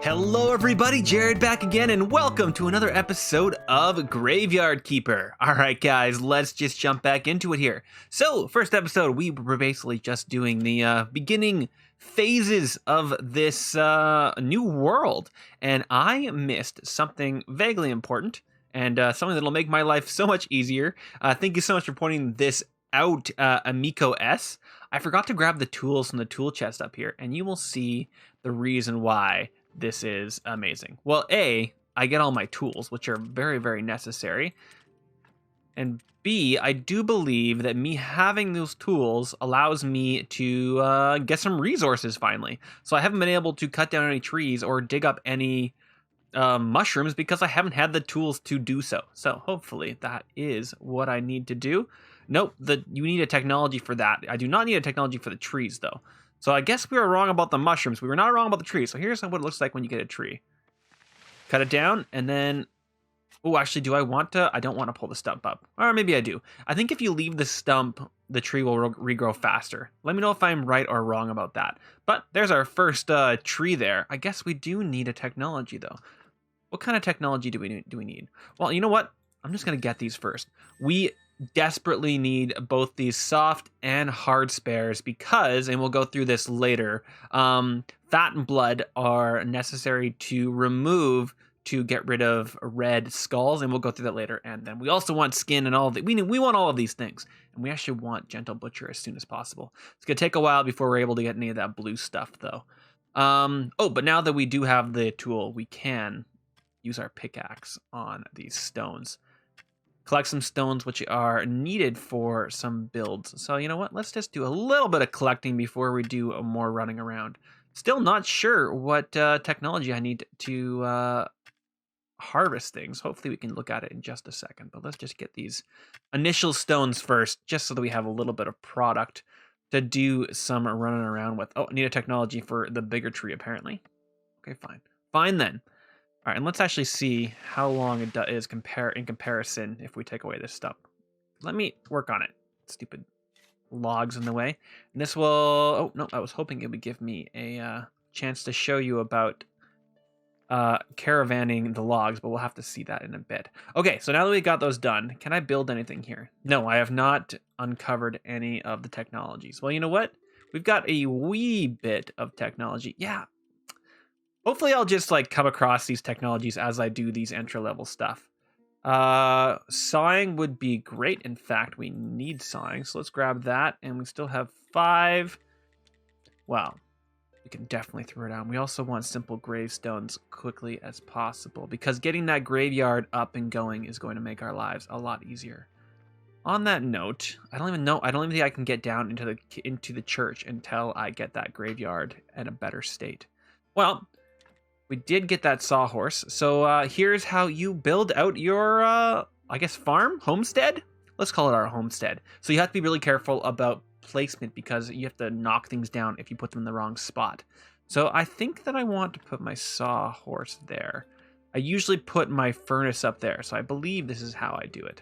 Hello everybody, Jared back again, and welcome to another episode of Graveyard Keeper. Alright guys, let's just jump back into it here. So, first episode, we were basically just doing the beginning phases of this new world, and I missed something vaguely important, and something that'll make my life so much easier. Thank you so much for pointing this out, Amico S. I forgot to grab the tools from the tool chest up here, and you will see the reason why this is amazing. Well, A, I get all my tools, which are very, very necessary. And B, I do believe that me having those tools allows me to get some resources finally. So I haven't been able to cut down any trees or dig up any mushrooms because I haven't had the tools to do so. So hopefully that is what I need to do. Nope, you need a technology for that. I do not need a technology for the trees, though. So I guess we were wrong about the mushrooms. We were not wrong about the trees. So here's what it looks like when you get a tree. Cut it down, and then... Oh, actually, do I want to? I don't want to pull the stump up. Or maybe I do. I think if you leave the stump, the tree will regrow faster. Let me know if I'm right or wrong about that. But there's our first tree there. I guess we do need a technology, though. What kind of technology do we need? Well, you know what? I'm just going to get these first. We desperately need both these soft and hard spares because, and we'll go through this later, fat and blood are necessary to remove to get rid of red skulls, and we'll go through that later. And then we also want skin and all of it. We want all of these things, and we actually want Gentle Butcher as soon as possible. It's gonna take a while before we're able to get any of that blue stuff, though. But now that we do have the tool, we can use our pickaxe on these stones. Collect some stones which are needed for some builds. So you know what? Let's just do a little bit of collecting before we do more running around. Still not sure what technology I need to harvest things. Hopefully we can look at it in just a second. But let's just get these initial stones first, just so that we have a little bit of product to do some running around with. Oh, I need a technology for the bigger tree, apparently. Okay, fine. Fine then. All right, and let's actually see how long it is in comparison if we take away this stump. Let me work on it. Stupid logs in the way. And this will... Oh, no, I was hoping it would give me a chance to show you about caravanning the logs, but we'll have to see that in a bit. Okay, so now that we got those done, can I build anything here? No, I have not uncovered any of the technologies. Well, you know what? We've got a wee bit of technology. Yeah. Hopefully I'll just come across these technologies as I do these entry level stuff. Sawing would be great. In fact, we need sawing. So let's grab that. And we still have 5. Wow. We can definitely throw it down. We also want simple gravestones quickly as possible, because getting that graveyard up and going is going to make our lives a lot easier. On that note, I don't even think I can get down into the church until I get that graveyard in a better state. Well, we did get that sawhorse, so here's how you build out your, I guess, farm? Homestead? Let's call it our homestead. So you have to be really careful about placement because you have to knock things down if you put them in the wrong spot. So I think that I want to put my sawhorse there. I usually put my furnace up there, so I believe this is how I do it.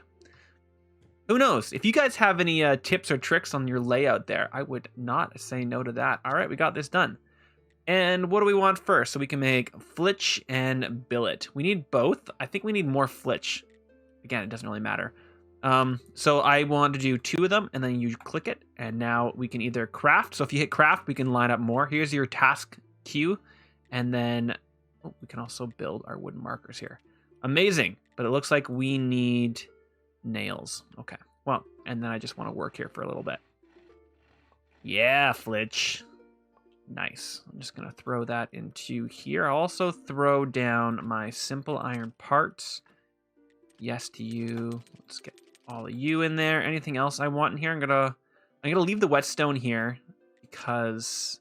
Who knows? If you guys have any tips or tricks on your layout there, I would not say no to that. All right, we got this done. And what do we want first? So we can make flitch and billet. We need both. I think we need more flitch. Again, it doesn't really matter. So I want to do 2 of them, and then you click it, and now we can either craft. So if you hit craft, we can line up more. Here's your task queue, and then we can also build our wooden markers here. Amazing, but it looks like we need nails. Okay, well, and then I just want to work here for a little bit. Yeah, flitch. Nice. I'm just going to throw that into here. I'll also throw down my simple iron parts. Yes to you. Let's get all of you in there. Anything else I want in here? I'm gonna leave the whetstone here because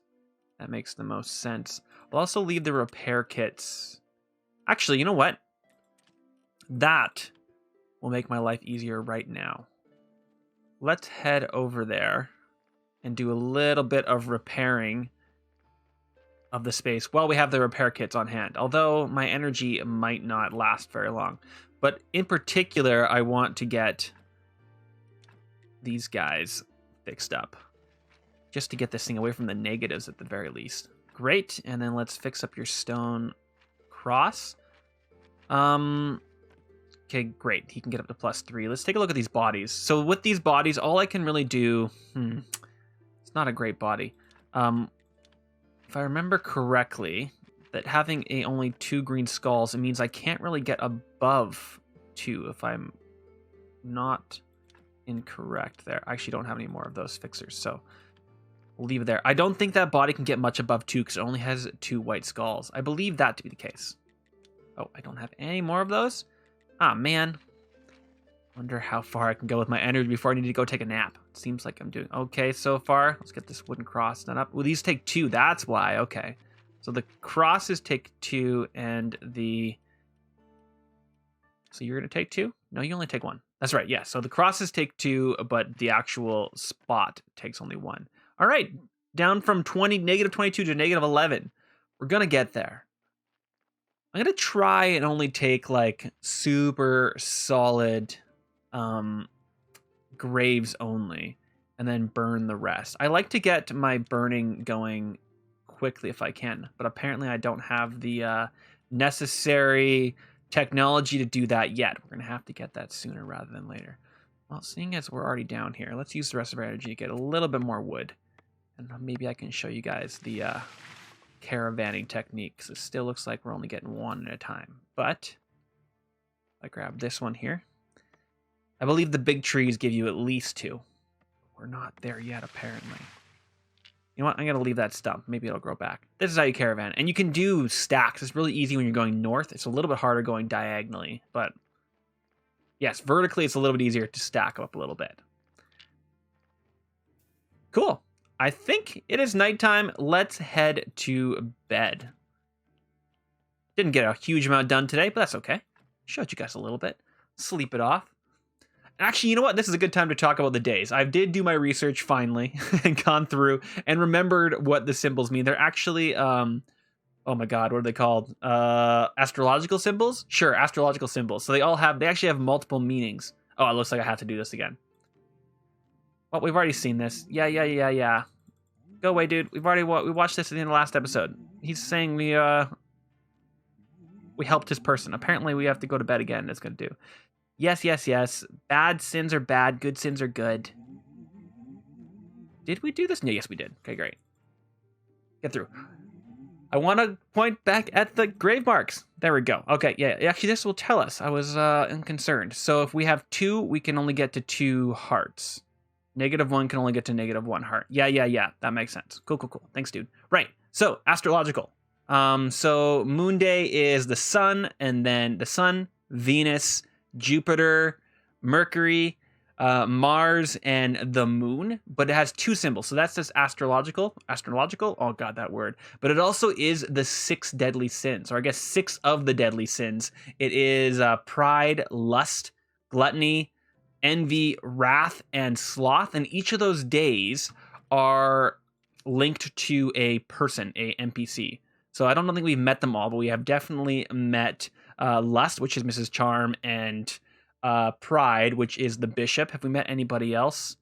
that makes the most sense. I'll also leave the repair kits. Actually, you know what? That will make my life easier right now. Let's head over there and do a little bit of repairing of the space while we have the repair kits on hand. Although my energy might not last very long. But in particular, I want to get these guys fixed up. Just to get this thing away from the negatives at the very least. Great, and then let's fix up your stone cross. Okay, great. He can get up to +3. Let's take a look at these bodies. So with these bodies, all I can really do... it's not a great body. If I remember correctly, that having only 2 green skulls, it means I can't really get above 2 if I'm not incorrect there. I actually don't have any more of those fixers, so we'll leave it there. I don't think that body can get much above 2 because it only has 2 white skulls. I believe that to be the case. Oh, I don't have any more of those? Ah, man. Wonder how far I can go with my energy before I need to go take a nap. It seems like I'm doing okay so far. Let's get this wooden cross done up. Well, these take 2. That's why. Okay. So the crosses take 2 and the... So you're going to take 2? No, you only take 1. That's right. Yeah. So the crosses take 2, but the actual spot takes only 1. All right. Down from -22 to -11. We're going to get there. I'm going to try and only take like super solid graves only and then burn the rest. I like to get my burning going quickly if I can, but apparently I don't have the necessary technology to do that yet. We're going to have to get that sooner rather than later. Well, seeing as we're already down here, let's use the rest of our energy to get a little bit more wood. And maybe I can show you guys the caravanning technique, because it still looks like we're only getting 1 at a time. But I grab this one here. I believe the big trees give you at least 2. We're not there yet, apparently. You know what? I'm going to leave that stump. Maybe it'll grow back. This is how you caravan. And you can do stacks. It's really easy when you're going north. It's a little bit harder going diagonally. But yes, vertically it's a little bit easier to stack up a little bit. Cool. I think it is nighttime. Let's head to bed. Didn't get a huge amount done today, but that's okay. Showed you guys a little bit. Sleep it off. Actually, you know what? This is a good time to talk about the days. I did do my research finally and gone through and remembered what the symbols mean. They're actually, oh my God, what are they called? Astrological symbols? Sure, astrological symbols. So they actually have multiple meanings. Oh, it looks like I have to do this again. Well, we've already seen this. Yeah. Go away, dude. We watched this in the last episode. He's saying we helped his person. Apparently, we have to go to bed again. It's going to do. Yes. Bad sins are bad. Good sins are good. Did we do this? No, yes, we did. Okay, great. Get through. I want to point back at the grave marks. There we go. Okay, yeah. Actually, this will tell us. I was concerned. So if we have 2, we can only get to 2 hearts. -1 can only get to -1 heart. Yeah. That makes sense. Cool. Thanks, dude. Right. So, astrological. So Moon Day is the sun, and then the sun, Venus, Jupiter, Mercury, Mars, and the moon. But it has 2 symbols. So that's just astrological. Oh, God, that word. But it also is the 6 deadly sins, or I guess 6 of the deadly sins. It is pride, lust, gluttony, envy, wrath, and sloth, and each of those days are linked to a person, a NPC. So I don't think we've met them all, but we have definitely met Lust, which is Mrs. Charm, and Pride, which is the Bishop. Have we met anybody else?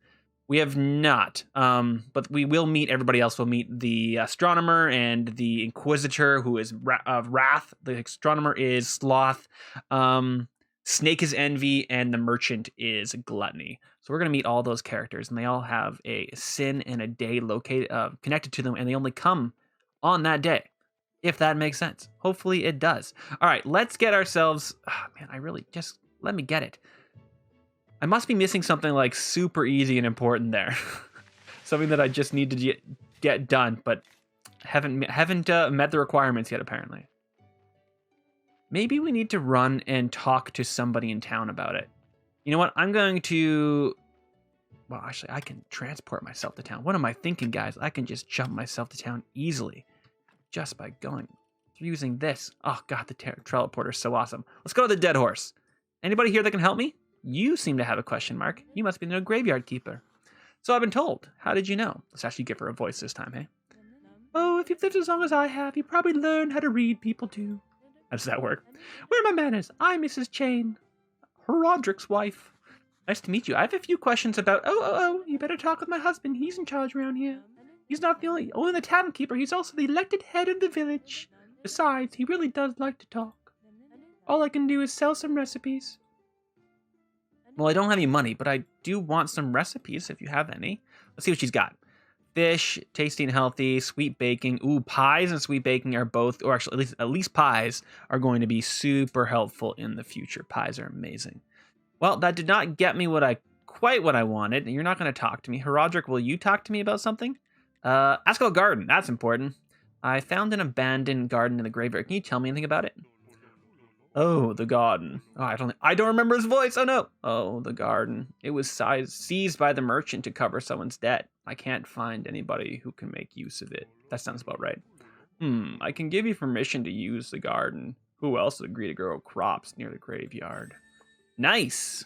We have not, but we will meet everybody else. We'll meet the Astronomer and the Inquisitor, who is Wrath. The Astronomer is Sloth. Snake is Envy, and the Merchant is Gluttony. So we're going to meet all those characters, and they all have a sin and a day connected to them, and they only come on that day, if that makes sense. Hopefully it does. All right, let's get ourselves... Oh, man, just let me get it. I must be missing something like super easy and important there. Something that I just need to get done, but haven't met the requirements yet, apparently. Maybe we need to run and talk to somebody in town about it. You know what? I'm going to... Well, actually, I can transport myself to town. What am I thinking, guys? I can just jump myself to town easily just by using this. Oh, God, the teleporter is so awesome. Let's go to the Dead Horse. Anybody here that can help me? You seem to have a question mark. You must be the graveyard keeper. So I've been told. How did you know? Let's actually give her a voice this time, hey? Oh, if you've lived as long as I have, you probably learned how to read people too. How does that work? Where are my manners? I'm Mrs. Chain, Roderick's wife. Nice to meet you. I have a few questions about... Oh, you better talk with my husband. He's in charge around here. He's not the only the tavern keeper. He's also the elected head of the village. Besides, he really does like to talk. All I can do is sell some recipes. Well, I don't have any money, but I do want some recipes if you have any. Let's see what she's got. Fish, tasty and healthy, sweet baking. Ooh, pies and sweet baking are both, or actually at least pies are going to be super helpful in the future. Pies are amazing. Well, that did not get me quite what I wanted. You're not going to talk to me. Herodric, will you talk to me about something? Ask about garden. That's important. I found an abandoned garden in the graveyard. Can you tell me anything about it? Oh, the garden. Oh, I don't remember his voice. Oh no. Oh, the garden. It was seized by the merchant to cover someone's debt. I can't find anybody who can make use of it. That sounds about right. I can give you permission to use the garden. Who else would agree to grow crops near the graveyard? Nice.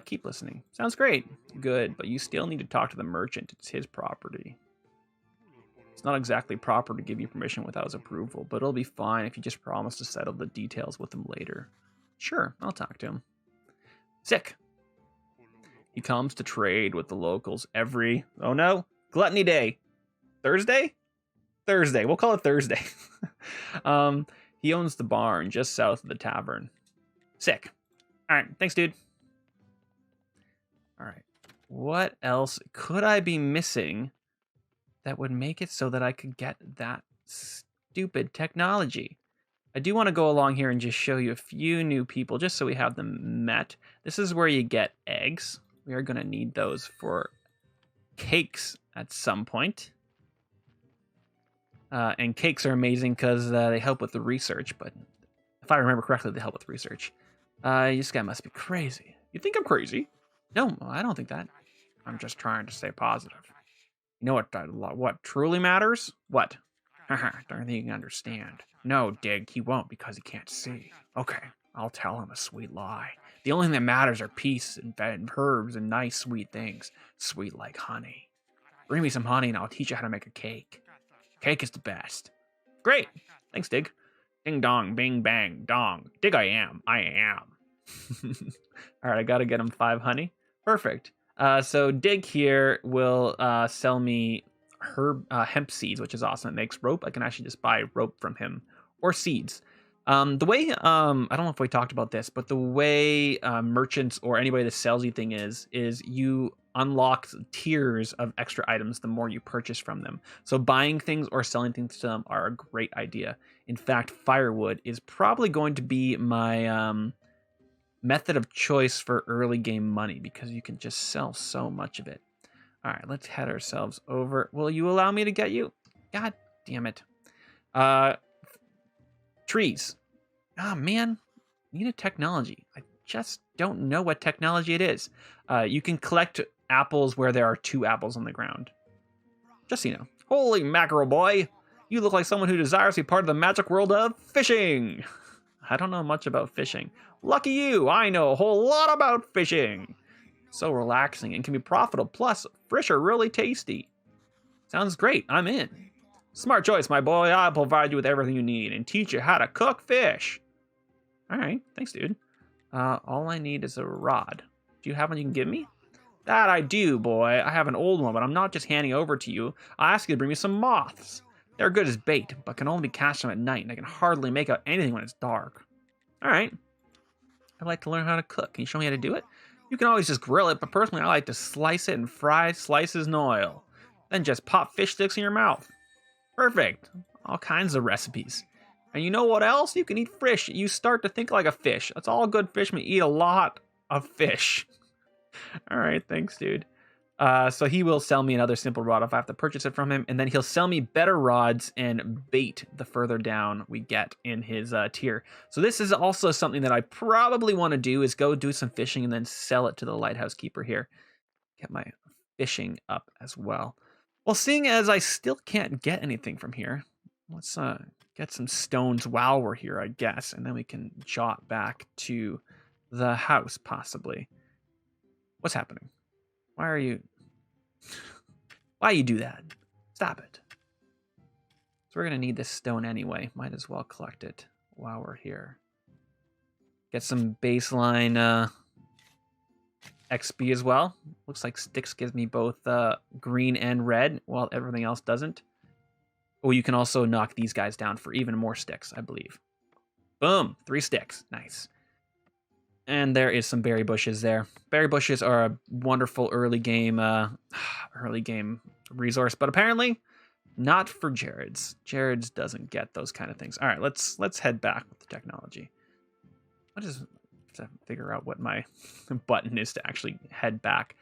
Keep listening. Sounds great. Good, but you still need to talk to the merchant. It's his property. It's not exactly proper to give you permission without his approval, but it'll be fine if you just promise to settle the details with him later. Sure, I'll talk to him. Sick. He comes to trade with the locals every... Oh no, Gluttony Day. Thursday? Thursday. We'll call it Thursday. He owns the barn just south of the tavern. Sick. All right, thanks, dude. All right. What else could I be missing that would make it so that I could get that stupid technology? I do want to go along here and just show you a few new people just so we have them met. This is where you get eggs. We are going to need those for cakes at some point. And cakes are amazing because they help with the research, but if I remember correctly, they help with research. This guy must be crazy. You think I'm crazy? No, I don't think that. I'm just trying to stay positive. You know what truly matters? What? Don't think you can understand. No, Dig, he won't because he can't see. Okay, I'll tell him a sweet lie. The only thing that matters are peace and herbs and nice sweet things. Sweet like honey. Bring me some honey and I'll teach you how to make a cake. Cake is the best. Great. Thanks, Dig. Ding dong, bing bang, dong. Dig I am. All right, I gotta get him 5 honey. Perfect. So Dig here will sell me hemp seeds, which is awesome. It makes rope. I can actually just buy rope from him or seeds. The way I don't know if we talked about this, but the way merchants or anybody that sells you thing is you unlock tiers of extra items the more you purchase from them. So buying things or selling things to them are a great idea. In fact, firewood is probably going to be my method of choice for early game money because you can just sell so much of it. All right, let's head ourselves over. Will you allow me to get you? God damn it. Trees. Ah, man. Need a technology. I just don't know what technology it is. You can collect apples where there are 2 apples on the ground. Just so you know. Holy mackerel, boy. You look like someone who desires to be part of the magic world of fishing. I don't know much about fishing. Lucky you, I know a whole lot about fishing. So relaxing and can be profitable. Plus, fish are really tasty. Sounds great. I'm in. Smart choice, my boy. I'll provide you with everything you need and teach you how to cook fish. All right. Thanks, dude. All I need is a rod. Do you have one you can give me? That I do, boy. I have an old one, but I'm not just handing over to you. I ask you to bring me some moths. They're good as bait, but can only be catch them at night, and I can hardly make out anything when it's dark. All right. I'd like to learn how to cook. Can you show me how to do it? You can always just grill it, but personally, I like to slice it and fry slices in oil. Then just pop fish sticks in your mouth. Perfect. All kinds of recipes. And you know what else? You can eat fish. You start to think like a fish. That's all good fishermen eat, a lot of fish. All right, thanks, dude. So he will sell me another simple rod if I have to purchase it from him, and then he'll sell me better rods and bait the further down we get in his tier. So this is also something that I probably want to do, is go do some fishing and then sell it to the lighthouse keeper here. Get my fishing up as well. Well, seeing as I still can't get anything from here, let's get some stones while we're here, I guess, and then we can jot back to the house, possibly. What's happening? Why you do that? Stop it. So we're going to need this stone anyway. Might as well collect it while we're here. Get some baseline XP as well. Looks like sticks gives me both green and red, while everything else doesn't. Oh, you can also knock these guys down for even more sticks, I believe. Boom, 3 sticks. Nice. And there is some berry bushes there. Berry bushes are a wonderful early game resource, but apparently not for Jared's. Jared's doesn't get those kind of things. All right, let's head back with the technology. What is to figure out what my button is to actually head back.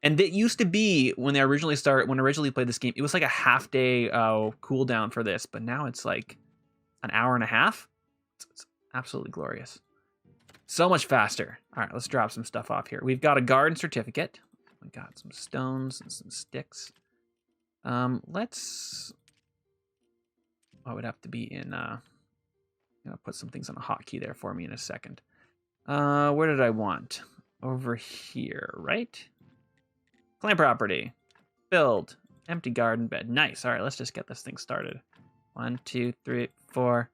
And it used to be when I originally played this game, it was like a half day cooldown for this, but now it's like an hour and a half. It's absolutely glorious. So much faster. All right, let's drop some stuff off here. We've got a garden certificate. We got some stones and some sticks. Let's. Oh, it would have to be in. I'll put some things on a hotkey there for me in a second. Where did I want? Over here, right? Claim property. Build. Empty garden bed. Nice. All right, let's just get this thing started. 1, 2, 3, 4,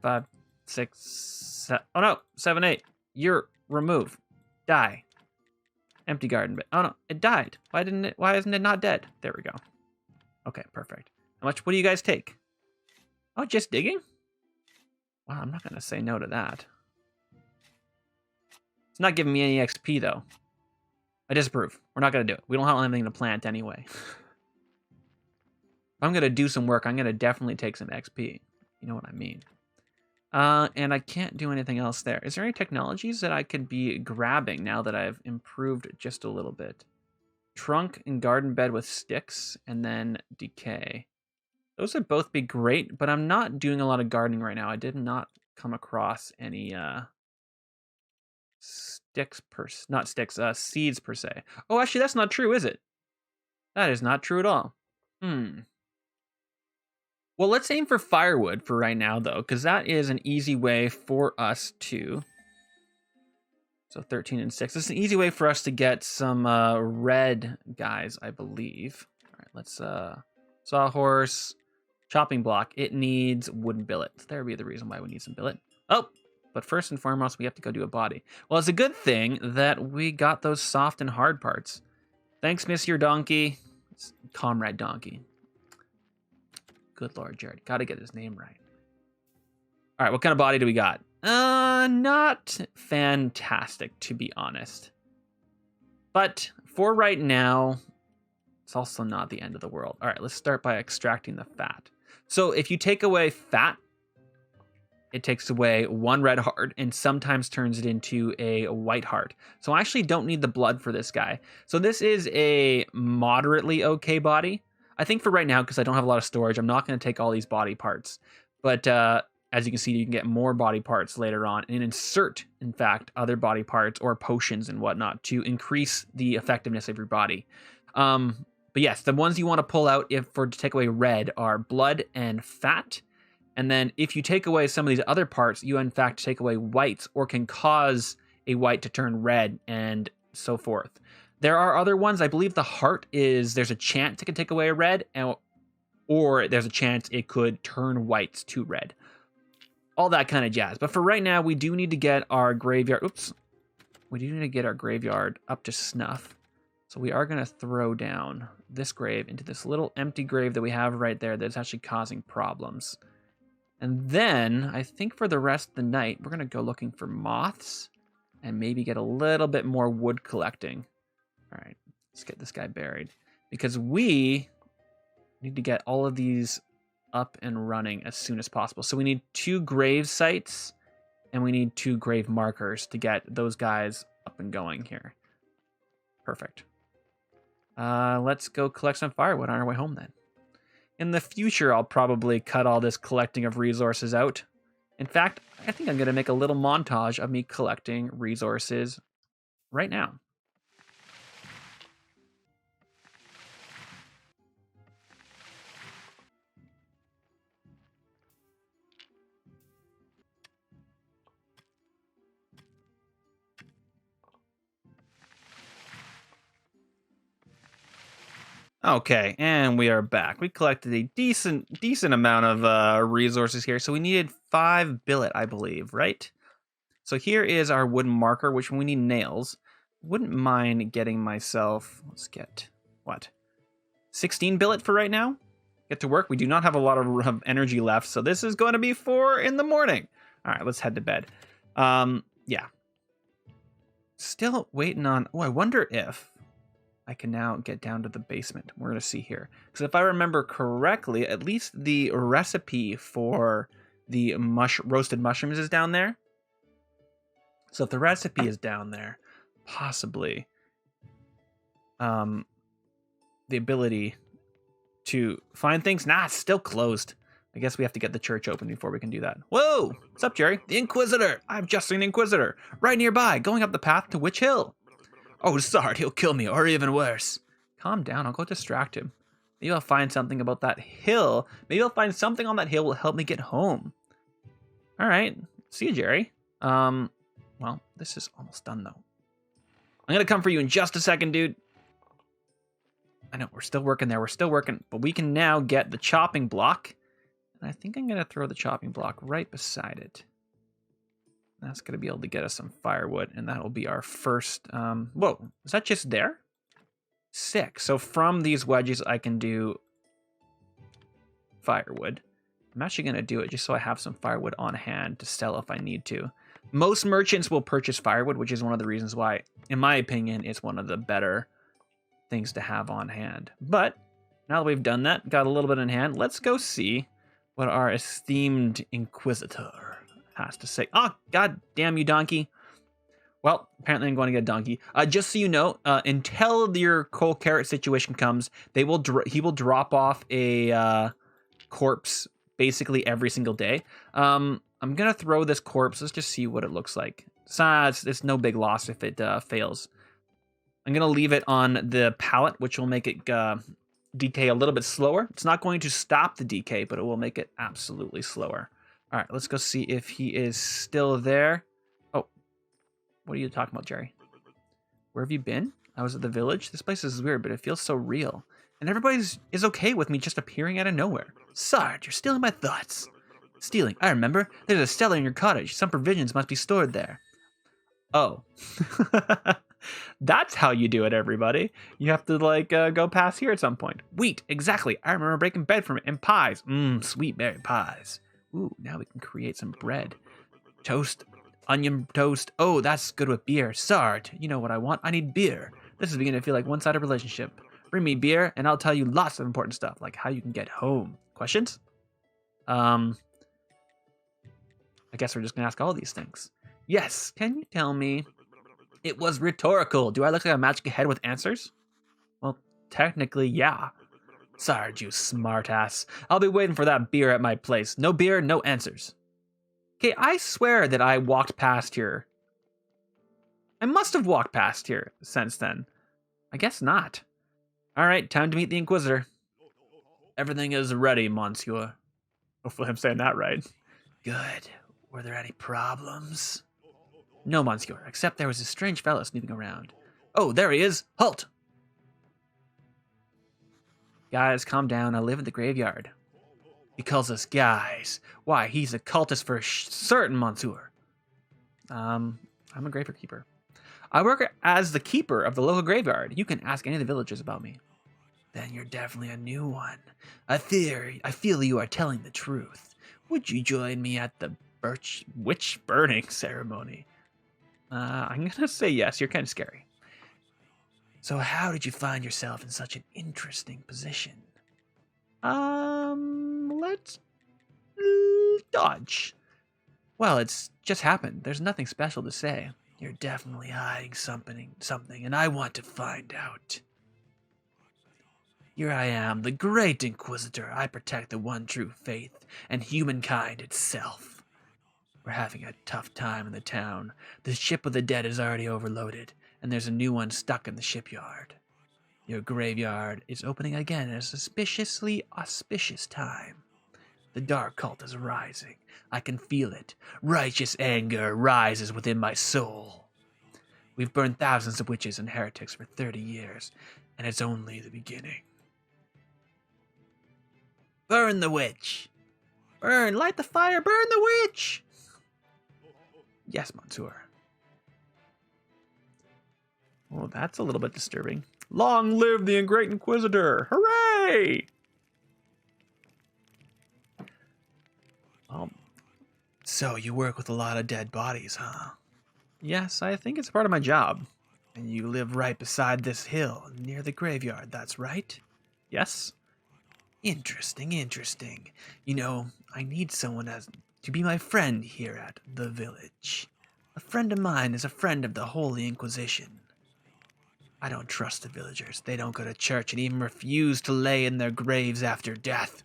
5, 6, 7. Oh no, 7, 8. You're remove. Die. Empty garden bed. Oh no, it died. Why isn't it not dead? There we go. Okay, perfect. What do you guys take? Oh, just digging? Wow, I'm not gonna say no to that. It's not giving me any XP though. I disapprove. We're not gonna do it. We don't have anything to plant anyway. If I'm gonna do some work, I'm gonna definitely take some XP. You know what I mean? And I can't do anything else there. Is there any technologies that I could be grabbing now that I've improved just a little bit? Trunk and garden bed with sticks, and then decay. Those would both be great, but I'm not doing a lot of gardening right now. I did not come across any seeds per se. Oh, actually, that's not true, is it? That is not true at all. Well, let's aim for firewood for right now, though, because that is an easy way for us to... So 13 and 6. This is an easy way for us to get some red guys, I believe. All right, let's... Sawhorse, chopping block. It needs wooden billet. So there would be the reason why we need some billet. Oh, but first and foremost, we have to go do a body. Well, it's a good thing that we got those soft and hard parts. Thanks, Monsieur Donkey. It's Comrade Donkey. Good Lord, Jared. Got to get his name right. All right, what kind of body do we got? Not fantastic, to be honest. But for right now, it's also not the end of the world. All right, let's start by extracting the fat. So if you take away fat, it takes away 1 red heart and sometimes turns it into a white heart. So I actually don't need the blood for this guy. So this is a moderately okay body. I think for right now, because I don't have a lot of storage, I'm not going to take all these body parts. But as you can see, you can get more body parts later on and insert, in fact, other body parts or potions and whatnot to increase the effectiveness of your body. But yes, the ones you want to pull out to take away red are blood and fat. And then if you take away some of these other parts, you in fact take away whites or can cause a white to turn red and so forth. There are other ones. I believe the heart there's a chance it can take away a red, or there's a chance it could turn whites to red. All that kind of jazz. But for right now, we do need to get our graveyard. We do need to get our graveyard up to snuff. So we are going to throw down this grave into this little empty grave that we have right there that's actually causing problems. And then, I think for the rest of the night, we're going to go looking for moths and maybe get a little bit more wood collecting. All right, let's get this guy buried. Because we need to get all of these up and running as soon as possible. So we need 2 grave sites, and we need 2 grave markers to get those guys up and going here. Perfect. Let's go collect some firewood on our way home then. In the future, I'll probably cut all this collecting of resources out. In fact, I think I'm going to make a little montage of me collecting resources right now. Okay, and we are back. We collected a decent amount of resources here. So we needed 5 billet, I believe, right? So here is our wooden marker, which we need nails. wouldn't mind getting myself, let's get, what, 16 billet for right now? Get to work. We do not have a lot of energy left, so this is going to be 4 in the morning. All right, let's head to bed. Yeah. Still waiting on, oh, I wonder if I can now get down to the basement. We're going to see here. Because if I remember correctly, at least the recipe for the roasted mushrooms is down there. So if the recipe is down there, possibly the ability to find things. Nah, it's still closed. I guess we have to get the church open before we can do that. Whoa! What's up, Jerry? The Inquisitor! I've just seen the Inquisitor. Right nearby, going up the path to Witch Hill. Oh, Sard, he'll kill me, or even worse. Calm down, I'll go distract him. Maybe I'll find something about that hill. Maybe I'll find something on that hill will help me get home. Alright, see you, Jerry. Well, this is almost done, though. I'm gonna come for you in just a second, dude. I know, we're still working there, but we can now get the chopping block. And I think I'm gonna throw the chopping block right beside it. That's gonna be able to get us some firewood, and that'll be our first, whoa, is that just there? Sick. So from these wedges, I can do firewood. I'm actually gonna do it just so I have some firewood on hand to sell if I need to. Most merchants will purchase firewood, which is one of the reasons why, in my opinion, it's one of the better things to have on hand. But now that we've done that, got a little bit in hand, let's go see what our esteemed Inquisitor has to say. Oh, god damn you, donkey. Well, apparently I'm going to get a donkey. Just so you know, until your coal carrot situation comes, he will drop off a corpse basically every single day. I'm going to throw this corpse. Let's just see what it looks like. It's no big loss if it fails. I'm going to leave it on the pallet, which will make it decay a little bit slower. It's not going to stop the decay, but it will make it absolutely slower. All right, let's go see if he is still there. Oh, what are you talking about, Jerry? Where have you been? I was at the village. This place is weird, but it feels so real. And everybody is okay with me just appearing out of nowhere. Sard, you're stealing my thoughts. Stealing, I remember. There's a cellar in your cottage. Some provisions must be stored there. Oh. That's how you do it, everybody. You have to, like, go past here at some point. Wheat, exactly. I remember breaking bread from it. And pies. Sweet berry pies. Ooh, now we can create some bread. Toast. Onion toast. Oh, that's good with beer. Sard, you know what I want? I need beer. This is beginning to feel like one-sided relationship. Bring me beer, and I'll tell you lots of important stuff, like how you can get home. Questions? I guess we're just gonna ask all these things. Yes, can you tell me? It was rhetorical. Do I look like a magic head with answers? Well, technically, yeah. Sard, you smartass. I'll be waiting for that beer at my place. No beer, no answers. Okay, I swear that I walked past here. I must have walked past here since then. I guess not. All right, time to meet the Inquisitor. Everything is ready, monsieur. Hopefully I'm saying that right. Good. Were there any problems? No, monsieur, except there was a strange fellow snooping around. Oh, there he is. Halt! Guys, calm down. I live in the graveyard. He calls us guys. Why, he's a cultist for certain, monsieur. I'm a graveyard keeper. I work as the keeper of the local graveyard. You can ask any of the villagers about me. Then you're definitely a new one. I feel you are telling the truth. Would you join me at the witch burning ceremony? I'm gonna say yes. You're kind of scary. So how did you find yourself in such an interesting position? Let's dodge. Well, it's just happened. There's nothing special to say. You're definitely hiding something, and I want to find out. Here I am, the great Inquisitor. I protect the one true faith and humankind itself. We're having a tough time in the town. The ship of the dead is already overloaded, and there's a new one stuck in the shipyard. Your graveyard is opening again at a suspiciously auspicious time. The dark cult is rising. I can feel it. Righteous anger rises within my soul. We've burned thousands of witches and heretics for 30 years, and it's only the beginning. Burn the witch! Burn! Light the fire! Burn the witch! Yes, monsieur. Well, that's a little bit disturbing. Long live the Great Inquisitor! Hooray! So you work with a lot of dead bodies, huh? Yes, I think it's part of my job. And you live right beside this hill, near the graveyard, that's right? Yes? Interesting, interesting. You know, I need someone to be my friend here at the village. A friend of mine is a friend of the Holy Inquisition. I don't trust the villagers. They don't go to church and even refuse to lay in their graves after death.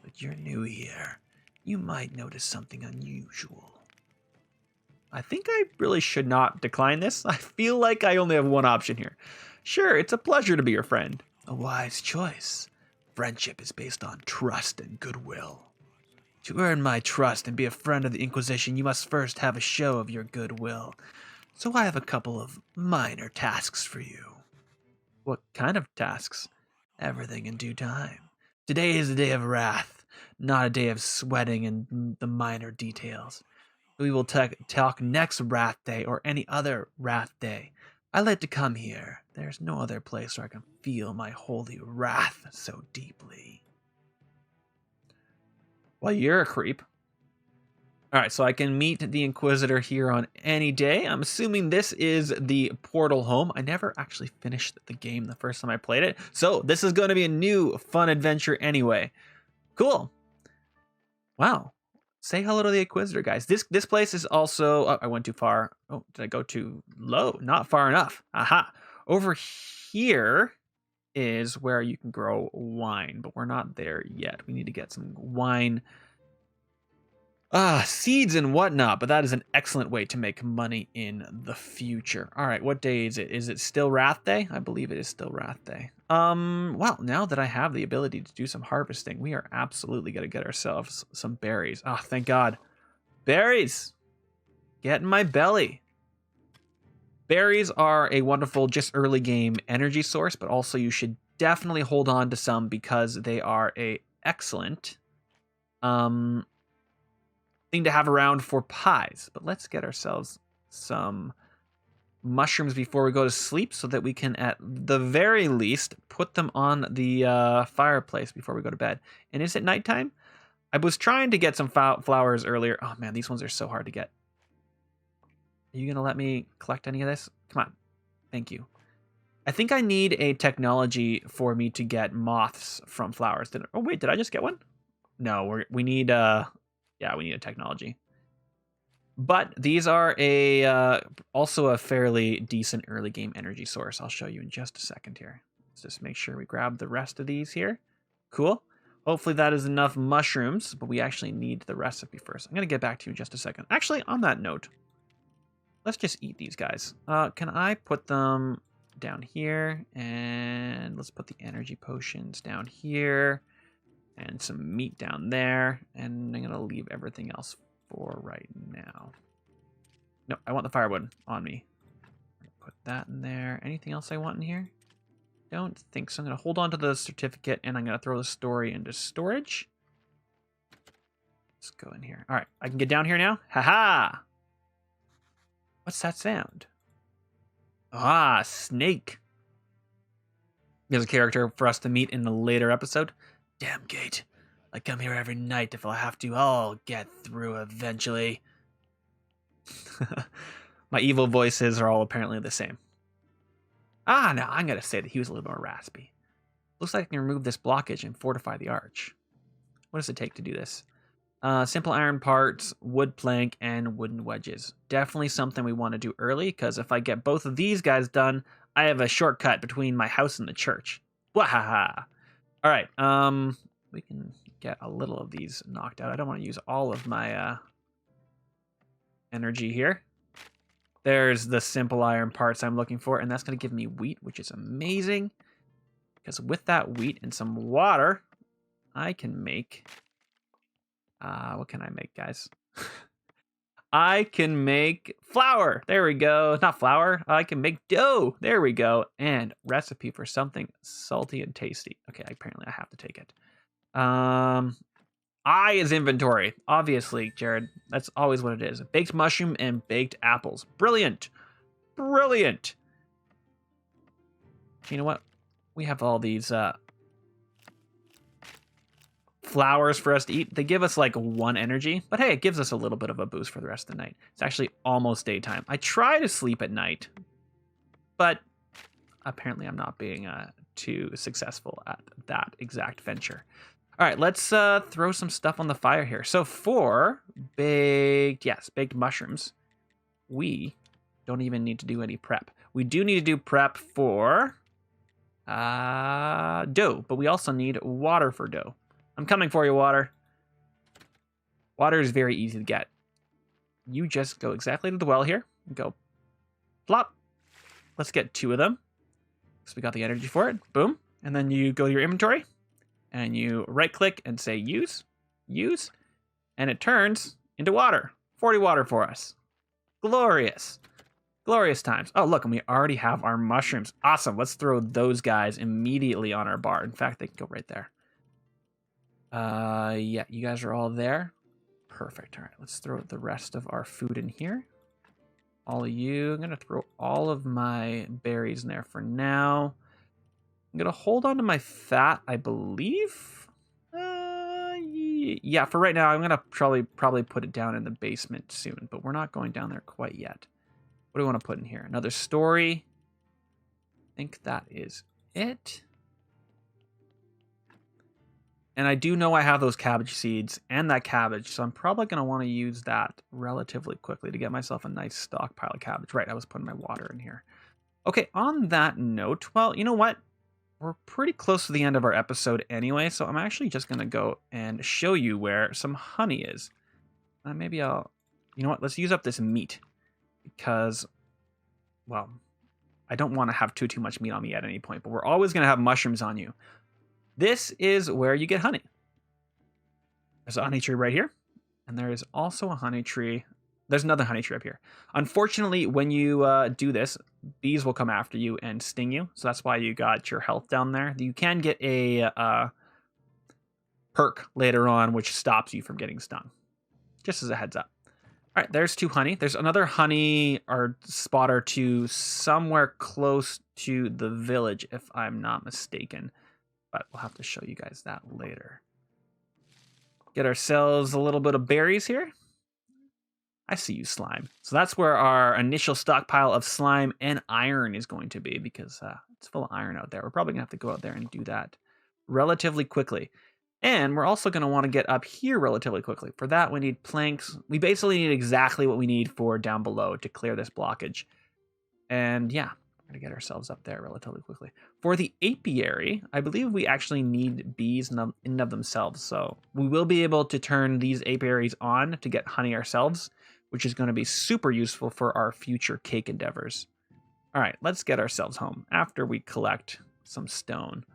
But you're new here. You might notice something unusual. I think I really should not decline this. I feel like I only have one option here. Sure, it's a pleasure to be your friend. A wise choice. Friendship is based on trust and goodwill. To earn my trust and be a friend of the Inquisition, you must first have a show of your goodwill. So I have a couple of minor tasks for you. What kind of tasks? Everything in due time. Today is a day of wrath, not a day of sweating and the minor details. We will talk next Wrath Day or any other Wrath Day. I like to come here. There's no other place where I can feel my holy wrath so deeply. Well, you're a creep. Alright, so I can meet the Inquisitor here on any day. I'm assuming this is the portal home. I never actually finished the game the first time I played it. So this is going to be a new fun adventure anyway. Cool. Wow. Say hello to the Inquisitor, guys. This place is also... Oh, I went too far. Oh, did I go too low? Not far enough. Aha. Over here is where you can grow wine, but we're not there yet. We need to get some wine seeds and whatnot, but that is an excellent way to make money in the future. All right, what day is it? Is it still Wrath Day? I believe it is still Wrath Day. Well, now that I have the ability to do some harvesting, we are absolutely going to get ourselves some berries. Oh, thank God. Berries! Get in my belly. Berries are a wonderful, just early game energy source, but also you should definitely hold on to some because they are a excellent thing to have around for pies. But let's get ourselves some mushrooms before we go to sleep so that we can at the very least put them on the fireplace before we go to bed. And is it nighttime? I was trying to get some flowers earlier. Oh man, these ones are so hard to get. Are you gonna let me collect any of this? Come on. Thank you. I think I need a technology for me to get moths from flowers. Oh wait, did I just get one? No, we need yeah, we need a technology. But these are also a fairly decent early game energy source. I'll show you in just a second here. Let's just make sure we grab the rest of these here. Cool. Hopefully that is enough mushrooms, but we actually need the recipe first. I'm going to get back to you in just a second. Actually, on that note, let's just eat these guys. Can I put them down here? And let's put the energy potions down here. And some meat down there. And I'm going to leave everything else for right now. No, I want the firewood on me. Put that in there. Anything else I want in here? Don't think so. I'm going to hold on to the certificate and I'm going to throw the story into storage. Let's go in here. All right, I can get down here now. Haha! What's that sound? Ah, snake. There's a character for us to meet in a later episode. Damn gate. I come here every night. If I have to, I'll get through eventually. My evil voices are all apparently the same. Ah, no, I'm going to say that he was a little more raspy. Looks like I can remove this blockage and fortify the arch. What does it take to do this? Simple iron parts, wood plank, and wooden wedges. Definitely something we want to do early, because if I get both of these guys done, I have a shortcut between my house and the church. Wahaha! All right, we can get a little of these knocked out. I don't want to use all of my energy here. There's the simple iron parts I'm looking for, and that's going to give me wheat, which is amazing. Because with that wheat and some water, I can make... what can I make, guys? I can make flour. There we go. Not flour. I can make dough. There we go. And recipe for something salty and tasty. Okay, apparently I have to take it. I is inventory. Obviously, Jared. That's always what it is. Baked mushroom and baked apples. Brilliant. Brilliant. You know what? We have all these flowers for us to eat. They give us like 1 energy, but hey, it gives us a little bit of a boost for the rest of the night. It's actually almost daytime. I try to sleep at night, but apparently I'm not being too successful at that exact venture. All right, let's throw some stuff on the fire here. So for baked mushrooms, we don't even need to do any prep. We do need to do prep for dough, but we also need water for dough. I'm coming for you, water. Water is very easy to get. You just go exactly to the well here. Go plop. Let's get 2 of them. So we got the energy for it. Boom. And then you go to your inventory and you right click and say use. And it turns into water. 40 water for us. Glorious. Glorious times. Oh, look, and we already have our mushrooms. Awesome. Let's throw those guys immediately on our bar. In fact, they can go right there. Yeah, you guys are all there. Perfect. All right, let's throw the rest of our food in here. All of you. I'm going to throw all of my berries in there for now. I'm going to hold on to my fat, I believe. Yeah, for right now, I'm going to probably put it down in the basement soon, but we're not going down there quite yet. What do we want to put in here? Another story. I think that is it. And I do know I have those cabbage seeds and that cabbage, so I'm probably going to want to use that relatively quickly to get myself a nice stockpile of cabbage. Right, I was putting my water in here. Okay, on that note, well, you know what? We're pretty close to the end of our episode anyway, so I'm actually just going to go and show you where some honey is. Maybe I'll... You know what? Let's use up this meat because, well, I don't want to have too much meat on me at any point, but we're always going to have mushrooms on you. This is where you get honey. There's a honey tree right here. And there is also a honey tree. There's another honey tree up here. Unfortunately, when you do this, bees will come after you and sting you. So that's why you got your health down there. You can get a perk later on, which stops you from getting stung. Just as a heads up. All right, there's 2 honey. There's another honey or spot or 2 somewhere close to the village, if I'm not mistaken. But we'll have to show you guys that later. Get ourselves a little bit of berries here. I see you, slime. So that's where our initial stockpile of slime and iron is going to be because it's full of iron out there. We're probably going to have to go out there and do that relatively quickly. And we're also going to want to get up here relatively quickly. For that, we need planks. We basically need exactly what we need for down below to clear this blockage. And yeah. To get ourselves up there relatively quickly. For the apiary, I believe we actually need bees in and of themselves. So we will be able to turn these apiaries on to get honey ourselves, which is going to be super useful for our future cake endeavors. All right, let's get ourselves home after we collect some stone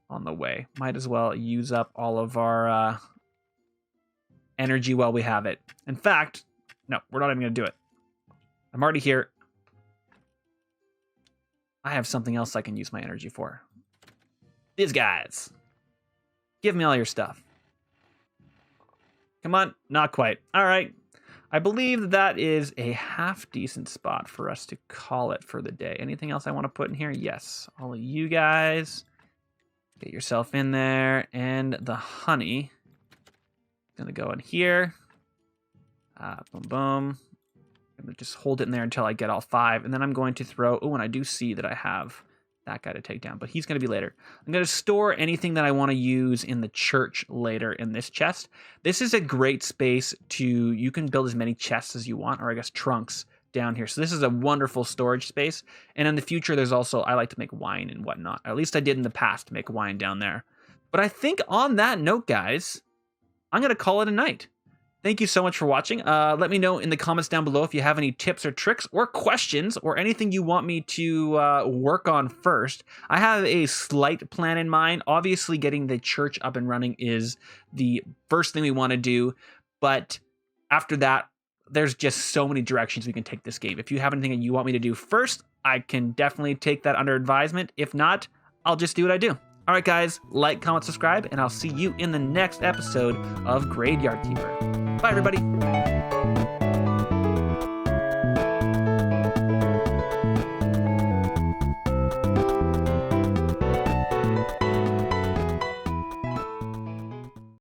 on the way. Might as well use up all of our energy while we have it. In fact, no, we're not even going to do it. I'm already here. I have something else I can use my energy for. These guys. Give me all your stuff. Come on. Not quite. All right. I believe that is a half decent spot for us to call it for the day. Anything else I want to put in here? Yes. All of you guys. Get yourself in there. And the honey. Going to go in here. Boom, boom. I'm going to just hold it in there until I get all 5. And then I'm going to throw... Oh, and I do see that I have that guy to take down. But he's going to be later. I'm going to store anything that I want to use in the church later in this chest. This is a great space to... You can build as many chests as you want. Or I guess trunks down here. So this is a wonderful storage space. And in the future, there's also... I like to make wine and whatnot. Or at least I did in the past, make wine down there. But I think on that note, guys, I'm going to call it a night. Thank you so much for watching. Let me know in the comments down below if you have any tips or tricks or questions or anything you want me to work on first. I have a slight plan in mind. Obviously, getting the church up and running is the first thing we want to do. But after that, there's just so many directions we can take this game. If you have anything that you want me to do first, I can definitely take that under advisement. If not, I'll just do what I do. All right, guys, like, comment, subscribe, and I'll see you in the next episode of Graveyard Keeper. Bye, everybody.